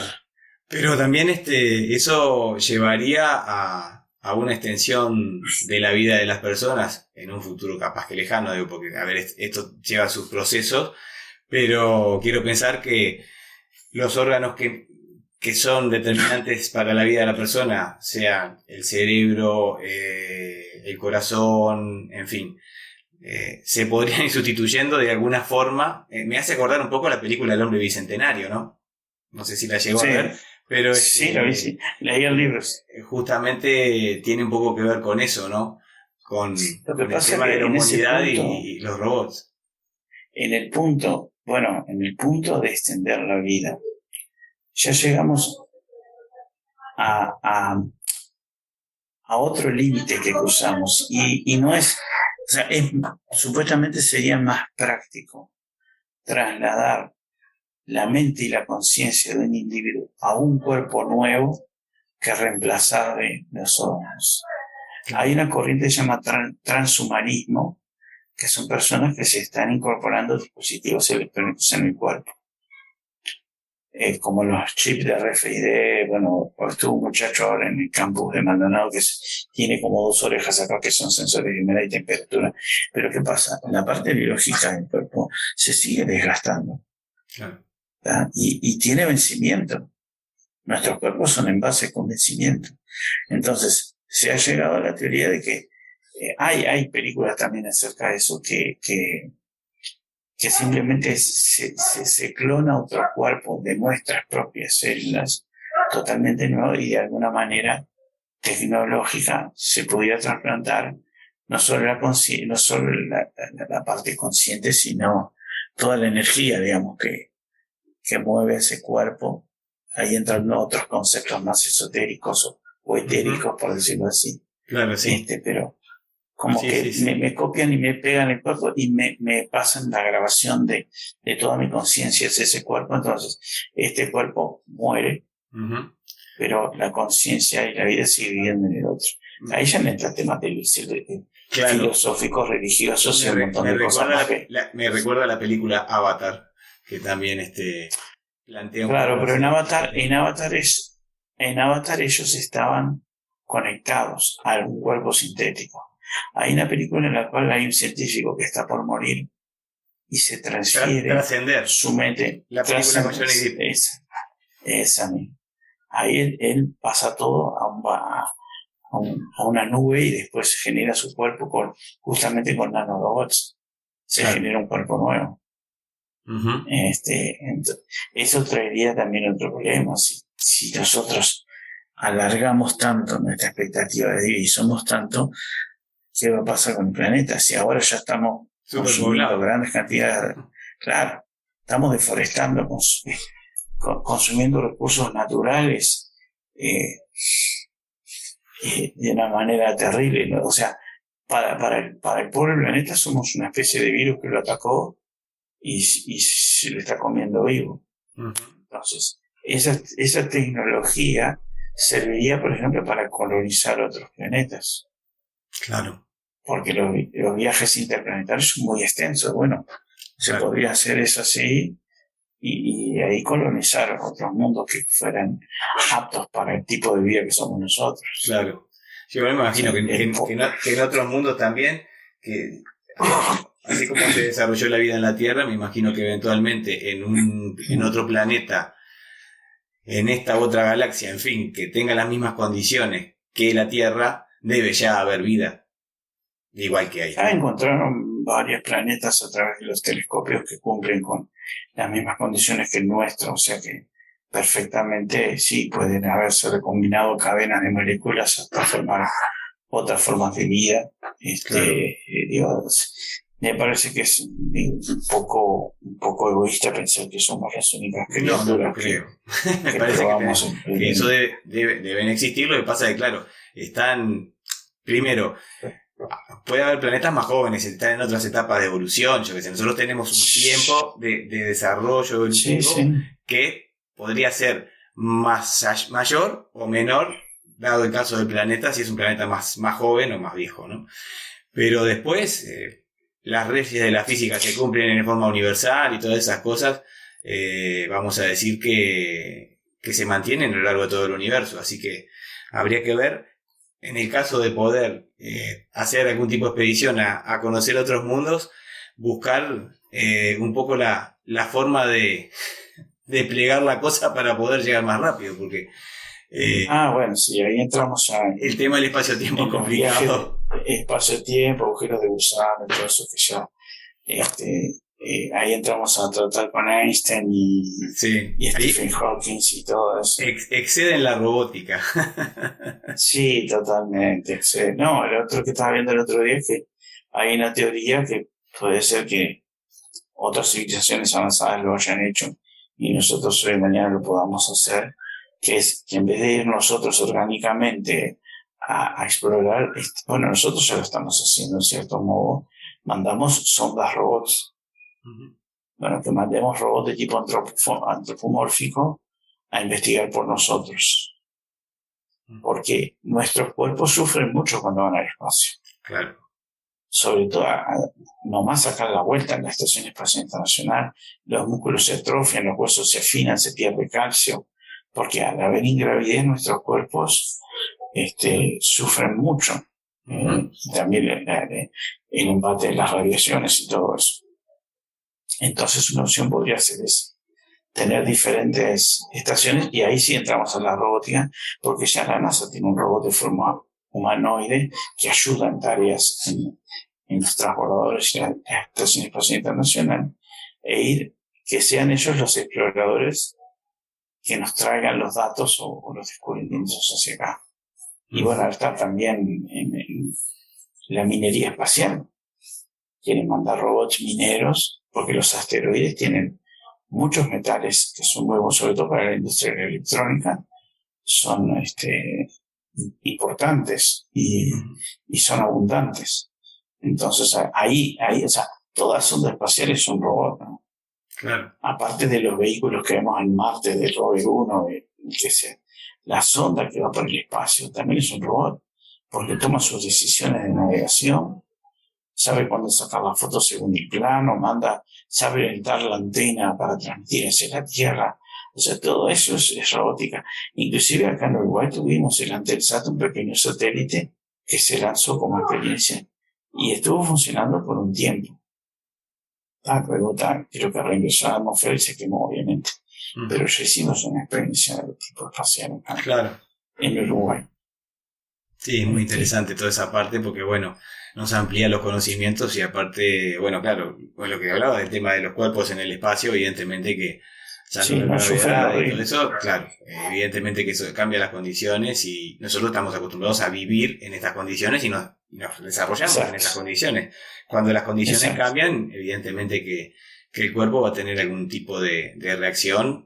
Pero también eso llevaría a una extensión de la vida de las personas en un futuro capaz que lejano, digo, porque a ver, esto lleva sus procesos, pero quiero pensar que los órganos que son determinantes para la vida de la persona, sean el cerebro, el corazón, en fin, se podrían ir sustituyendo de alguna forma. Me hace acordar un poco la película El hombre bicentenario, ¿no? No sé si la llegó a ver, pero sí, lo vi, sí. Leí el libro. Justamente tiene un poco que ver con eso, ¿no? Con el tema de la humanidad y los robots. En el punto de extender la vida, ya llegamos a otro límite que cruzamos y no es, o sea, supuestamente sería más práctico trasladar la mente y la conciencia de un individuo a un cuerpo nuevo que reemplazarle los órganos. Hay una corriente que se llama transhumanismo, que son personas que se están incorporando dispositivos electrónicos en el cuerpo. Como los chips de RFID, bueno, estuvo un muchacho ahora en el campus de Maldonado que tiene como 2 orejas acá que son sensores de humedad y temperatura. Pero ¿qué pasa? La parte biológica del cuerpo se sigue desgastando. Claro. Y tiene vencimiento. Nuestros cuerpos son en base con vencimiento. Entonces, se ha llegado a la teoría de que hay películas también acerca de eso, que simplemente se clona otro cuerpo de nuestras propias células, totalmente nuevo, y de alguna manera tecnológica se pudiera trasplantar no solo la parte consciente, sino toda la energía, digamos, que mueve ese cuerpo. Ahí entran otros conceptos más esotéricos o etéricos, por decirlo así. Claro, sí. Pero como que me copian y me pegan el cuerpo y me pasan la grabación de toda mi conciencia es ese cuerpo. Entonces, este cuerpo muere, pero la conciencia y la vida sigue viviendo en el otro. Ahí ya me entra temas filosóficos, religiosos y un montón de cosas más. Me recuerda a la película Avatar, que también plantea un Claro, pero en Avatar ellos estaban conectados a algún cuerpo sintético. Hay una película en la cual hay un científico que está por morir y se transfiere trascender su mente. La película con Johnny Depp. Esa misma. Ahí él pasa todo a una nube y después genera su cuerpo justamente con nanorobots. Se genera un cuerpo nuevo. Uh-huh. Eso traería también otro problema. Si nosotros alargamos tanto nuestra expectativa de vida y somos tanto, ¿qué va a pasar con el planeta? Si ahora ya estamos consumiendo grandes cantidades, claro, estamos deforestando, consumiendo recursos naturales de una manera terrible, ¿no? O sea, para el pobre planeta somos una especie de virus que lo atacó y se lo está comiendo vivo. Uh-huh. Entonces, esa tecnología serviría, por ejemplo, para colonizar otros planetas. Claro. Porque los viajes interplanetarios son muy extensos. Bueno, se podría hacer eso así y ahí colonizar otros mundos que fueran aptos para el tipo de vida que somos nosotros. Claro. Yo me imagino que en otros mundos también, que así como se desarrolló la vida en la Tierra, me imagino que eventualmente en otro planeta, en esta otra galaxia, en fin, que tenga las mismas condiciones que la Tierra, debe ya haber vida. Igual que hay. Ya encontraron varios planetas a través de los telescopios que cumplen con las mismas condiciones que el nuestro, o sea que perfectamente, sí, pueden haberse recombinado cadenas de moléculas hasta formar otras formas de vida. Claro. Digo, me parece que es un poco egoísta pensar que somos las únicas No, no lo criaturas creo. Me que parece probamos que eso deben existir. Lo que pasa es que, claro, están, primero, puede haber planetas más jóvenes, están en otras etapas de evolución. Yo que sé, nosotros tenemos un tiempo de desarrollo Sí, evolutivo sí. que podría ser mayor o menor, dado el caso del planeta, si es un planeta más joven o más viejo, ¿no? Pero después, las leyes de la física se cumplen en forma universal y todas esas cosas, vamos a decir que se mantienen a lo largo de todo el universo. Así que habría que ver, en el caso de poder hacer algún tipo de expedición a conocer otros mundos, buscar un poco la forma de plegar la cosa para poder llegar más rápido, porque Bueno, sí, ahí entramos ya el tema del espacio-tiempo es en los viajes complicado. de espacio-tiempo, agujeros de gusano, todo eso que ya, ahí entramos a tratar con Einstein Sí, y ahí Stephen Hawking y todo eso. exceden la robótica. Sí, totalmente. Sí. No, el otro que estaba viendo el otro día es que hay una teoría que puede ser que otras civilizaciones avanzadas lo hayan hecho y nosotros hoy y mañana lo podamos hacer, que es que en vez de ir nosotros orgánicamente a explorar, bueno, nosotros ya lo estamos haciendo en cierto modo, mandamos sondas robots. Bueno, que mandemos robots de tipo antropomórfico a investigar por nosotros. Porque nuestros cuerpos sufren mucho cuando van al espacio. Claro. Sobre todo, nomás sacar la vuelta en la Estación Espacial Internacional, los músculos se atrofian, los huesos se afinan, se pierde calcio, porque al haber ingravidez nuestros cuerpos sufren mucho. También el embate de las radiaciones y todo eso. Entonces una opción podría ser esa, tener diferentes estaciones, y ahí sí entramos a la robótica, porque ya la NASA tiene un robot de forma humanoide que ayuda en tareas en los transbordadores y la Estación Espacial Internacional, que sean ellos los exploradores que nos traigan los datos o los descubrimientos hacia acá. Y bueno, está también en la minería espacial. Quieren mandar robots mineros porque los asteroides tienen muchos metales que son nuevos, sobre todo para la industria electrónica, son importantes y son abundantes. Entonces ahí, o sea, todas sondas espaciales son robots, ¿no? Claro. Aparte de los vehículos que vemos en Marte, del Rover 1, que sea, la sonda que va por el espacio también es un robot, porque toma sus decisiones de navegación, sabe cuándo sacar la foto según el plano, sabe orientar la antena para transmitir hacia la Tierra. O sea, todo eso es robótica. Inclusive acá en Uruguay tuvimos el Antelsat, un pequeño satélite que se lanzó como experiencia y estuvo funcionando por un tiempo. Luego creo que reingresó a la atmósfera y se quemó, obviamente. Pero ya hicimos una experiencia de tipo espacial acá, claro, en Uruguay. Sí, es muy interesante toda esa parte porque, bueno, nos amplía los conocimientos y aparte, bueno, claro, lo que hablaba del tema de los cuerpos en el espacio, evidentemente que sí, no gravedad y todo eso, claro, evidentemente que eso cambia las condiciones y nosotros estamos acostumbrados a vivir en estas condiciones y nos desarrollamos en esas condiciones. Cuando las condiciones cambian, evidentemente que el cuerpo va a tener algún tipo de reacción.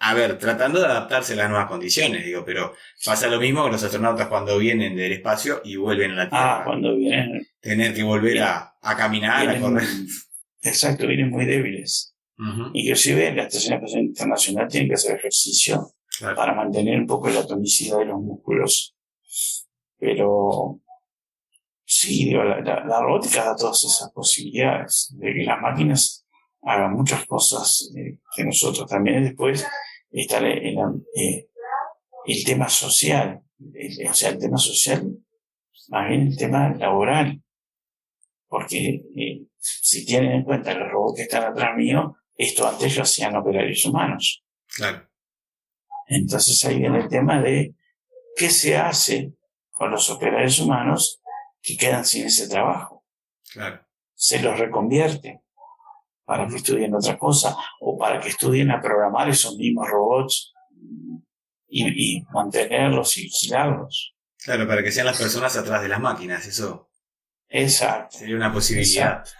A ver, tratando de adaptarse a las nuevas condiciones, digo, pero pasa lo mismo con los astronautas cuando vienen del espacio y vuelven a la Tierra. Cuando vienen. Tener que volver a caminar, a correr. Exacto, vienen muy débiles. Inclusive en la Estación Espacial Internacional tienen que hacer ejercicio para mantener un poco la tonicidad de los músculos. Pero sí, digo, la robótica da todas esas posibilidades de que las máquinas hagan muchas cosas que nosotros también. Después está el tema social, o sea, el tema social, más bien el tema laboral, porque si tienen en cuenta los robots que están atrás mío, esto antes lo hacían operarios humanos. Claro. Entonces ahí viene el tema de qué se hace con los operarios humanos que quedan sin ese trabajo. Claro. Se los reconvierte para que estudien otra cosa o para que estudien a programar esos mismos robots y mantenerlos y vigilarlos. Claro, para que sean las personas atrás de las máquinas, eso Exacto. sería una posibilidad. Exacto.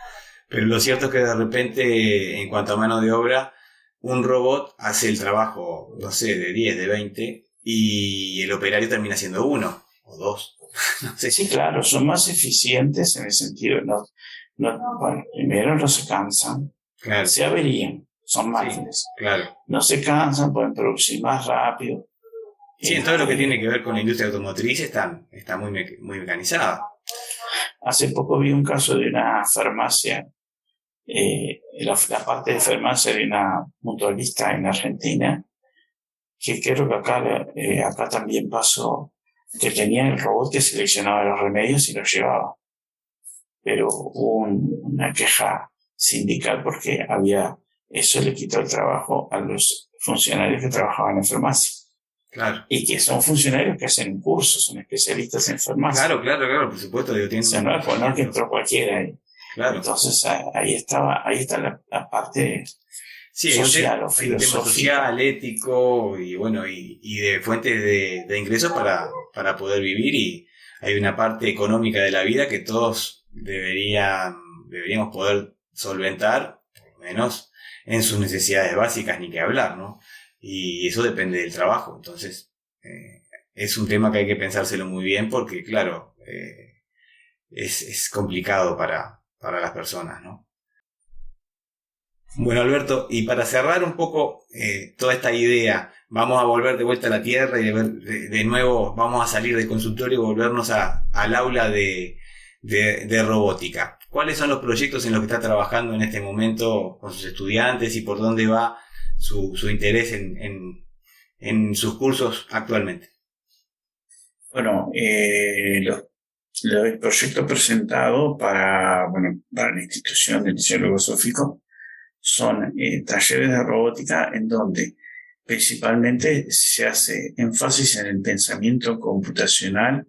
Pero lo cierto es que de repente, en cuanto a mano de obra, un robot hace el trabajo, no sé, de 10, de 20, y el operario termina siendo uno o dos. No sé. Sí, claro, son más eficientes en el sentido, bueno, primero no se cansan, Claro, se averían, son sí, máquinas, claro. no se cansan, pueden producir más rápido. Sí, en todo lo que tiene que ver con la industria automotriz está muy mecanizada. Hace poco vi un caso de una farmacia, la parte de farmacia de una mutualista en Argentina, que creo que acá también pasó, que tenía el robot que seleccionaba los remedios y los llevaba. Pero hubo una queja sindical porque eso le quitó el trabajo a los funcionarios que trabajaban en farmacia. Claro. Y que son funcionarios que hacen cursos, son especialistas en farmacia. Claro, por supuesto. Digo, O sea, no es que entró cualquiera ahí. Claro. Entonces ahí está la parte social o filosófica. Hay un tema social, ético y bueno, y de fuentes de ingresos para poder vivir, y hay una parte económica de la vida que todos deberíamos poder solventar, por lo menos en sus necesidades básicas, ni que hablar, ¿no? Y eso depende del trabajo. Entonces, es un tema que hay que pensárselo muy bien porque, claro, es complicado para las personas, ¿no? Bueno, Alberto, y para cerrar un poco toda esta idea, vamos a volver de vuelta a la Tierra y de nuevo vamos a salir del consultorio y volvernos al aula de robótica. ¿Cuáles son los proyectos en los que está trabajando en este momento con sus estudiantes y por dónde va su interés en sus cursos actualmente? Bueno, el proyecto presentado para la institución del Liceo Logosófico son talleres de robótica en donde principalmente se hace énfasis en el pensamiento computacional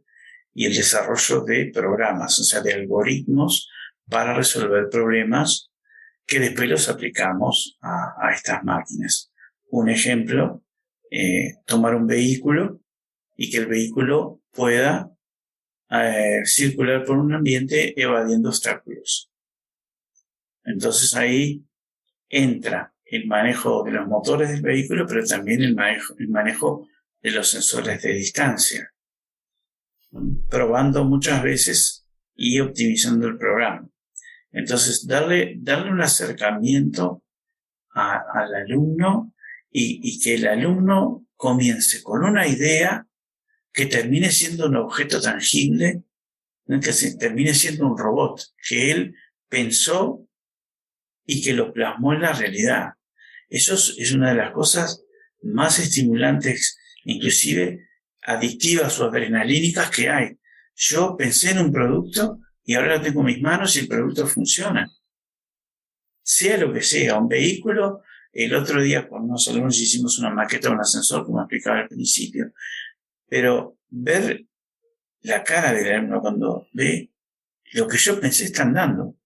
y el desarrollo de programas, o sea, de algoritmos para resolver problemas que después los aplicamos a estas máquinas. Un ejemplo, tomar un vehículo y que el vehículo pueda circular por un ambiente evadiendo obstáculos. Entonces ahí entra el manejo de los motores del vehículo, pero también el manejo de los sensores de distancia, probando muchas veces y optimizando el programa. Entonces, darle un acercamiento al alumno y que el alumno comience con una idea que termine siendo un objeto tangible, que termine siendo un robot, que él pensó y que lo plasmó en la realidad. Eso es una de las cosas más estimulantes, inclusive adictivas o adrenalínicas que hay. Yo pensé en un producto y ahora lo tengo en mis manos y el producto funciona. Sea lo que sea, un vehículo. El otro día con unos alumnos hicimos una maqueta de un ascensor, como explicaba al principio. Pero ver la cara del alumno cuando ve lo que yo pensé está andando. O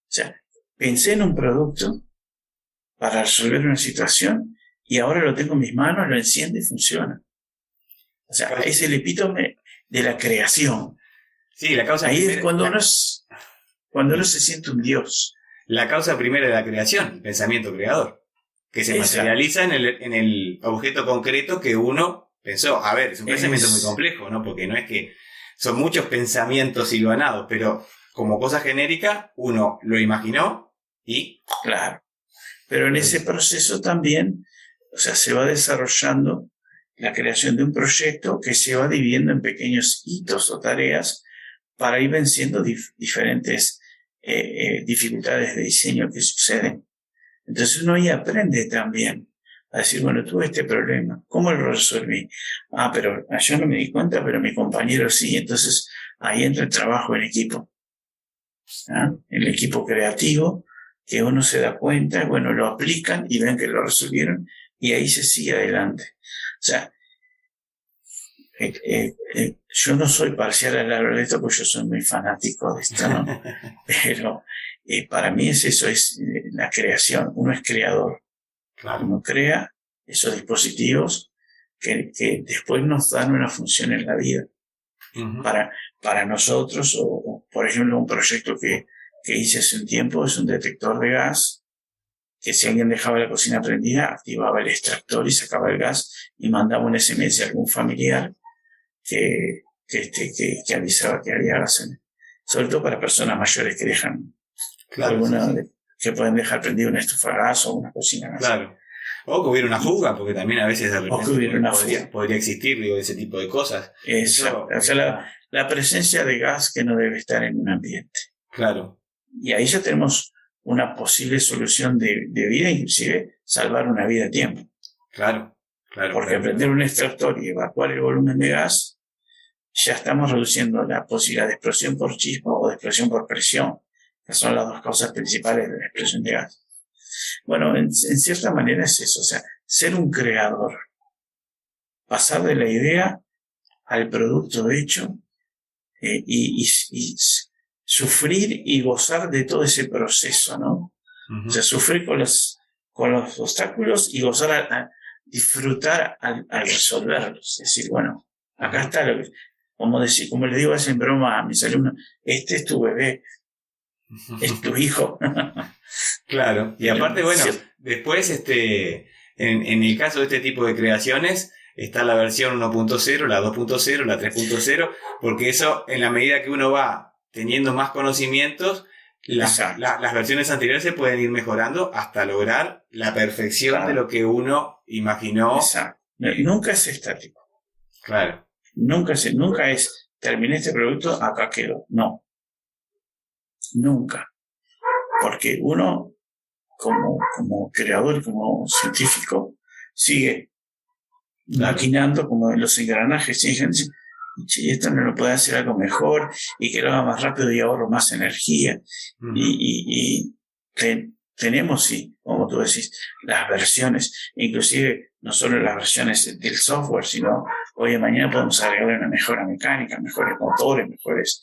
sea, pensé en un producto para resolver una situación y ahora lo tengo en mis manos, lo enciende y funciona. O sea, es el epítome de la creación. Sí, la causa ahí primera, es cuando uno se siente un dios. La causa primera de la creación, el pensamiento creador, que se materializa en el objeto concreto que uno pensó. A ver, es un pensamiento muy complejo, ¿no? Porque no es que son muchos pensamientos silvanados, pero como cosa genérica, uno lo imaginó y... Claro. Pero en ese proceso también, o sea, se va desarrollando la creación de un proyecto que se va dividiendo en pequeños hitos o tareas para ir venciendo diferentes dificultades de diseño que suceden. Entonces uno ahí aprende también a decir, bueno, tuve este problema, ¿cómo lo resolví? Pero yo no me di cuenta, pero mi compañero sí. Entonces ahí entra el trabajo en equipo. El equipo creativo, que uno se da cuenta, bueno, lo aplican y ven que lo resolvieron y ahí se sigue adelante. O sea, yo no soy parcial al hablar de esto porque yo soy muy fanático de esto, ¿no? Pero Para mí es eso, es la creación. Uno es creador. Claro. Uno crea esos dispositivos que después nos dan una función en la vida. Uh-huh. Para nosotros, o por ejemplo, un proyecto que hice hace un tiempo es un detector de gas, que si alguien dejaba la cocina prendida, activaba el extractor y sacaba el gas y mandaba un SMS a algún familiar que avisaba que había gas sobre todo para personas mayores que dejan claro, que pueden dejar prendida una estufa a gas o una cocina a gas. Claro. O que hubiera una fuga, porque también a veces de repente podría existir, digo, ese tipo de cosas. Exacto. O sea, la presencia de gas que no debe estar en un ambiente. Claro. Y ahí ya tenemos una posible solución de vida, inclusive salvar una vida a tiempo. Claro. Porque prender un extractor y evacuar el volumen de gas, ya estamos reduciendo la posibilidad de explosión por chispa o de explosión por presión, que son las dos causas principales de la explosión de gas. Bueno, en cierta manera es eso, o sea, ser un creador, pasar de la idea al producto hecho, y sufrir y gozar de todo ese proceso, ¿no? Uh-huh. O sea, sufrir con los obstáculos y gozar disfrutar al resolverlos. Es decir, bueno, acá está lo que, como le digo a veces en broma a mis alumnos, este es tu bebé, es tu hijo. Claro, y aparte, bueno, después en el caso de este tipo de creaciones está la versión 1.0, la 2.0, la 3.0, porque eso, en la medida que uno va teniendo más conocimientos, las versiones anteriores se pueden ir mejorando hasta lograr la perfección de lo que uno imaginó. Exacto. Nunca es estático. Claro. Nunca es, terminé este producto, acá quedó. No. Nunca. Porque uno, como creador, como científico, sigue maquinando como en los engranajes, y esto no lo puede hacer algo mejor y que lo haga más rápido y ahorro más energía. Uh-huh. Y tenemos, sí, como tú decís, las versiones, inclusive no solo las versiones del software, sino hoy y mañana podemos agregar una mejora mecánica, mejores motores, mejores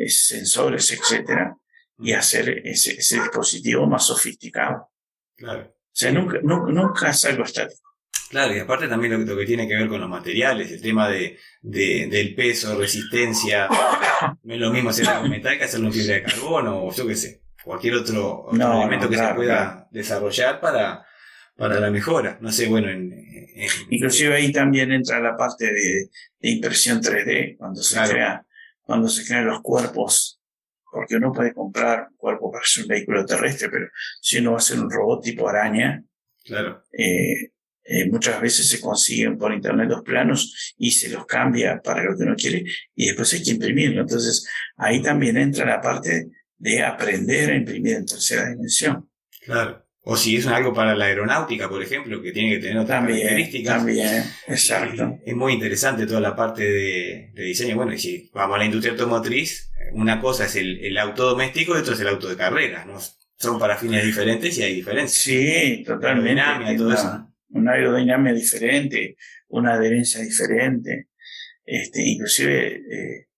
sensores, etcétera, y hacer ese dispositivo más sofisticado. Claro. O sea, nunca es algo estático. Claro, y aparte también lo que tiene que ver con los materiales, el tema del peso, resistencia, no es lo mismo hacer algo metal que hacerlo en fibra de carbono o yo qué sé, cualquier otro elemento que se pueda desarrollar para la mejora. No sé, bueno, inclusive ahí también entra la parte de impresión 3D, cuando se crean los cuerpos, porque uno puede comprar un cuerpo para hacer un vehículo terrestre, pero si uno va a hacer un robot tipo araña, claro. Muchas veces se consiguen por internet los planos y se los cambia para lo que uno quiere y después hay que imprimirlo. Entonces ahí también entra la parte de aprender a imprimir en tercera dimensión. Claro. O si es algo para la aeronáutica, por ejemplo, que tiene que tener otras características. También, exacto. Es muy interesante toda la parte de diseño. Bueno, y si vamos a la industria automotriz, una cosa es el auto doméstico y otra es el auto de carreras, ¿no? Son para fines diferentes y hay diferencias. Sí, totalmente. Aerodinámica, todo eso. Una aerodinámica diferente, una adherencia diferente. Inclusive,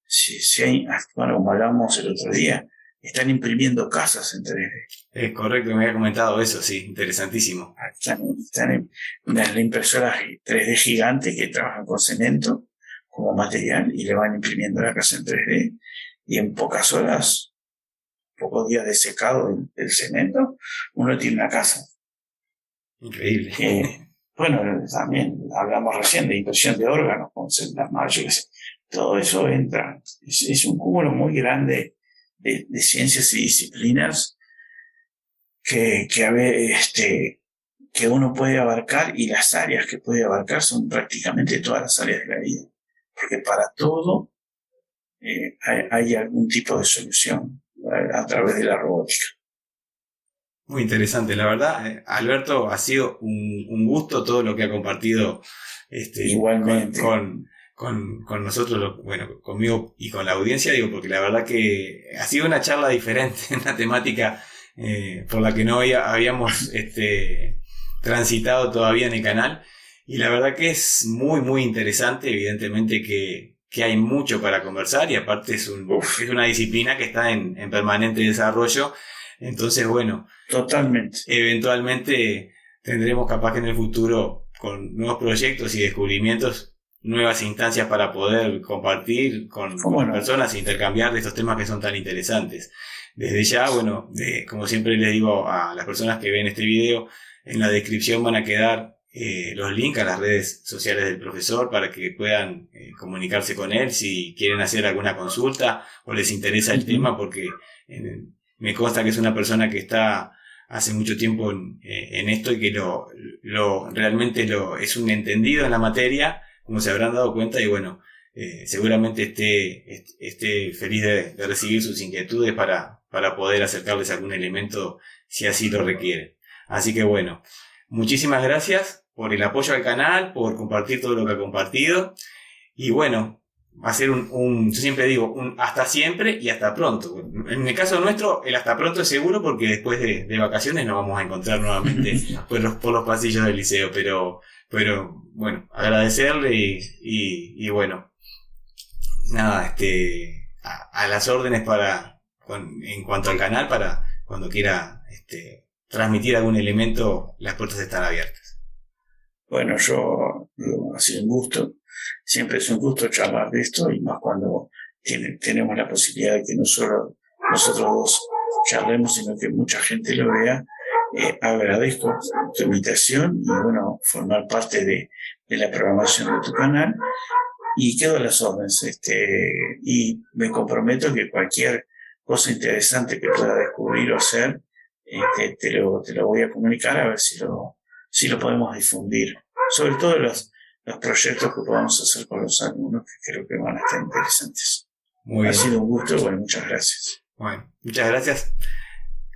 si hay, bueno, como hablábamos el otro día, están imprimiendo casas en 3D. Es correcto, me había comentado eso, sí, interesantísimo. Están en las impresoras 3D gigantes que trabajan con cemento como material y le van imprimiendo la casa en 3D y en pocas horas, pocos días de secado del cemento, uno tiene una casa. Increíble. Bueno, también hablamos recién de impresión de órganos con células madres. Todo eso entra. Es un cúmulo muy grande de ciencias y disciplinas que uno puede abarcar, y las áreas que puede abarcar son prácticamente todas las áreas de la vida. Porque para todo hay algún tipo de solución a través de la robótica. Muy interesante, la verdad, Alberto, ha sido un gusto todo lo que ha compartido igualmente con nosotros, bueno, conmigo y con la audiencia, digo, porque la verdad que ha sido una charla diferente, una temática por la que no habíamos transitado todavía en el canal, y la verdad que es muy, muy interesante, evidentemente que que hay mucho para conversar y aparte es una disciplina que está en permanente desarrollo. Entonces, bueno, totalmente. Eventualmente tendremos capaz que en el futuro, con nuevos proyectos y descubrimientos, nuevas instancias para poder compartir con personas e intercambiar de estos temas que son tan interesantes. Desde ya, bueno, como siempre les digo a las personas que ven este video, en la descripción van a quedar los links a las redes sociales del profesor para que puedan comunicarse con él si quieren hacer alguna consulta o les interesa el tema, porque me consta que es una persona que está hace mucho tiempo en esto y que realmente es un entendido en la materia, como se habrán dado cuenta, y bueno, seguramente esté feliz de recibir sus inquietudes para poder acercarles algún elemento si así lo requieren. Así que bueno, muchísimas gracias por el apoyo al canal, por compartir todo lo que ha compartido. Y bueno, hacer yo siempre digo, un hasta siempre y hasta pronto. En el caso nuestro, el hasta pronto es seguro porque después de vacaciones nos vamos a encontrar nuevamente por los pasillos del liceo. Pero bueno, agradecerle y bueno, nada, a las órdenes en cuanto al canal, para cuando quiera transmitir algún elemento, las puertas están abiertas. Bueno, ha sido un gusto. Siempre es un gusto charlar de esto, y más cuando tenemos la posibilidad de que no solo nosotros dos charlemos, sino que mucha gente lo vea. Agradezco tu invitación y bueno, formar parte de la programación de tu canal, y quedo a las órdenes. Y me comprometo que cualquier cosa interesante que pueda descubrir o hacer, te lo voy a comunicar, a ver si lo podemos difundir. Sobre todo los proyectos que podamos hacer con los alumnos, que creo que van a estar interesantes. Muy bien. Ha sido un gusto, bueno, muchas gracias. Bueno, muchas gracias.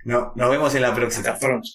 Nos vemos en la próxima. Hasta pronto.